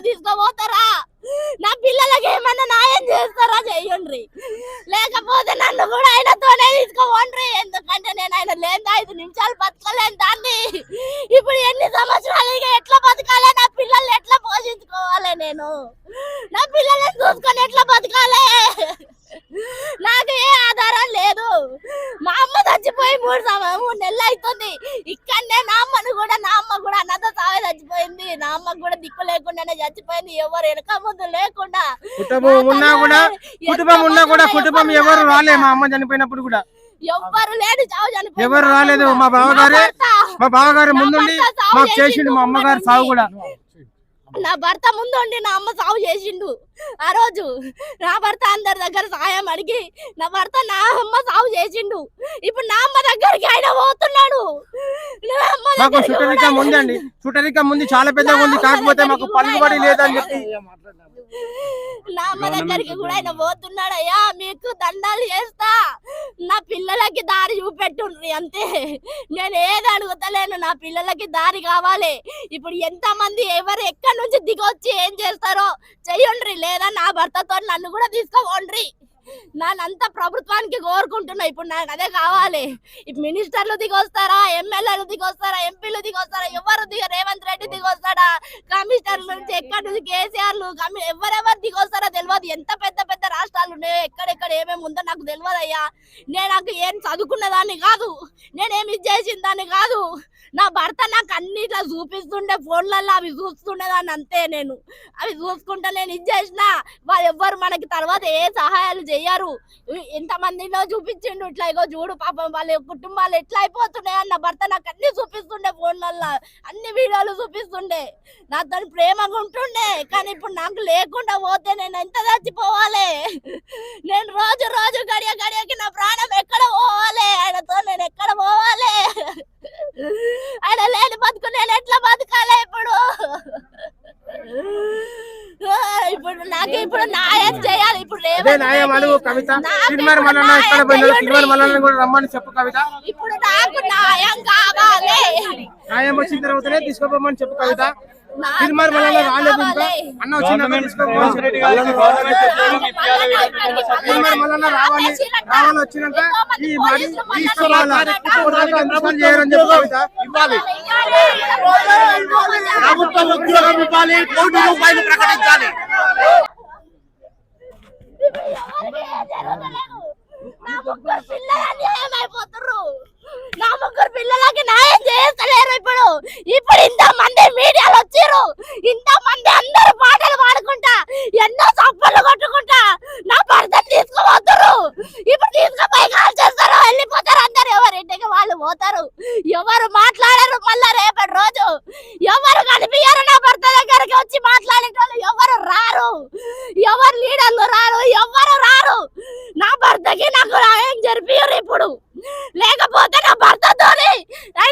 తీసుకోపోతారా? నా పిల్లలకి ఏమన్నా న్యాయం చేస్తారా? చెయ్యండి. లేకపోతే నన్ను కూడా ఆయనతోనే తీసుకోండి. ఎందుకంటే నేను ఆయన లేని 5 నిమిషాలు బతకలేను దాన్ని. ఇప్పుడు ఎన్ని సంవత్సరాలు ఇక ఎట్లా బతకాలి? నా పిల్లల్ని ఎట్లా పోషించుకోవాలి? నేను నా పిల్లల్ని చూసుకొని ఎట్లా బతకాలి? నాకు ఏ ఆధారం లేదు. మా అమ్మ చచ్చిపోయి 3 నెలలు అవుతుంది. ఇక్కడనే నా అమ్మ కూడా అన్నతో సావే చచ్చిపోయింది. నా అమ్మకు కూడా దిక్కు లేకుండానే చచ్చిపోయింది. ఎవరు వెనక ముందు లేకుండా. కుటుంబం ఉన్నా కూడా కుటుంబం ఎవరు రాలే. మా అమ్మ చనిపోయినప్పుడు కూడా ఎవ్వరు లేని చావు చనిపోయింది. ఎవరు రాలేదు. మా బావగారు ముందుండి మాకు చేసిండు. మా అమ్మగారు సావు కూడా నా భర్త ముందుండి నా అమ్మ సాగు చేసిండు. ఆ రోజు నా భర్త అందరి దగ్గర సాయం అడిగి నా భర్త నా అమ్మ సాగు చేసిండు. ఇప్పుడు నా అమ్మ దగ్గరికి ఆయన పోతున్నాడు. మాకు చుట్టరికం ఉంది, చాలా పెద్దగా ఉంది. కాకపోతే మాకు పలుకుబడి లేదని చెప్పి నా అమ్మ దగ్గరికి కూడా ఆయన పోతున్నాడు. అయ్యా మీకు దండాలు చేస్తా, నా పిల్లలకి దారి చూపెట్టుండ్రి అంతే. నేను ఏది అడుగుతలేను, నా పిల్లలకి దారి కావాలి. ఇప్పుడు ఎంత మంది ఎవరు ఎక్కడి నుంచి దిగొచ్చి ఏం చేస్తారో చెయ్యండ్రి. లేదా నా భర్తతో నన్ను కూడా తీసుకోండి. నానంతా ప్రభుత్వానికి కోరుకుంటున్నా. ఇప్పుడు నాకు అదే కావాలి. ఇప్పుడు మినిస్టర్లు దిగొస్తారా, ఎమ్మెల్యేలు దిగొస్తారా, ఎంపీలు దిగొస్తారా, ఎవరు రేవంత్ రెడ్డి దిగొస్తాడా, కమిషనర్ల నుంచి ఎక్కడి నుంచి కేసీఆర్లు ఎవరెవరు దిగొస్తారో తెలియదు. ఎంత పెద్ద పెద్ద రాష్ట్రాలు ఉన్నాయో, ఎక్కడెక్కడ ఏమేమి ఉందో నాకు తెలియదు అయ్యా. నాకు ఏం చదువుకున్న దాన్ని కాదు, నేనేమి చేసిన దాన్ని కాదు. నా భర్త నాకు అన్ని ఇట్లా చూపిస్తుండే ఫోన్లలో, అవి చూస్తుండేదాన్ని అంతే. నేను అవి చూసుకుంటా నేను ఇది చేసిన. వాళ్ళు ఎవ్వరు మనకి తర్వాత ఏ సహాయాలు చెయ్యరు. ఎంతమందిలో చూపించిండు ఇట్లా, ఇగో చూడు పాపం వాళ్ళ కుటుంబాలు ఎట్లా అయిపోతున్నాయి అన్న భర్త నాకు అన్ని చూపిస్తుండే ఫోన్లలో, అన్ని వీడియోలు చూపిస్తుండే. నాతో ప్రేమగా ఉంటుండే. కానీ ఇప్పుడు నాకు లేకుండా పోతే నేను ఎంత చచ్చిపోవాలి? నేను రోజు రోజు గడియకి నా ప్రాణం ఎక్కడ పోవాలి? ఆయనతో నేను ఎక్కడ పోవాలి? ఆయన లేని బతుకు నేను ఎట్లా బతకాలి? ఇప్పుడు నాకు ఇప్పుడు న్యాయం చేయాలి. ఇప్పుడు రమ్మని చెప్పు కవిత. ఇప్పుడు నాకు న్యాయం కావాలి. న్యాయం వచ్చిన తర్వాతనే తీసుకోపోమని చెప్పు కవిత. తిరుమల మల్లన్న రాలేదు ఇంకా. అన్న వచ్చినాక తీసుకోపోవాలి. తిరుమల మల్లన్న రావాలి వచ్చినాక ఈ మరి చేయరని చెప్పు కవిత. ప్రభుత్వ ఉద్యోగం ఇవ్వాలి, ₹1 కోటి ప్రకటించాలి. నా ముగ్గురు పిల్లలకి న్యాయం చేస్తలేరు. ఇప్పుడు ఇంతమంది మీడియాలో వచ్చారు, ఇంతమంది అందరు పాటలు పాడుకుంటా, ఎన్నో చప్పలు కొట్టుకుంటా నా భర్తను తీసుకుపోతారు. ఇప్పుడు తీసుకుపోయి కాల్ చేస్తారు, వెళ్ళిపోతారు అందరు. ఎవరింటికి వాళ్ళు పోతారు. ఎవరు మాట్లాడరు. మళ్ళా రేపటి రోజు ఎవరు కనిపించారు నా భర్త దగ్గరికి వచ్చి మాట్లాడేటోళ్ళు ఎవరు రారు. ఎవరు లీడర్లు రారు, ఎవరు రారు. నా భర్తకి నాకు న్యాయం జరిపియరు ఇప్పుడు. లేకపోతే నా భర్తతోని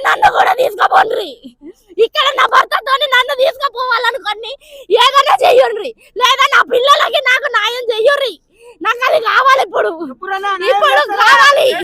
నన్ను కూడా తీసుకోపోండి. ఇక్కడ నా భర్తతోని నన్ను తీసుకుపోవాలనుకోండి, ఏదైనా చెయ్యండి. లేదా నా పిల్లలు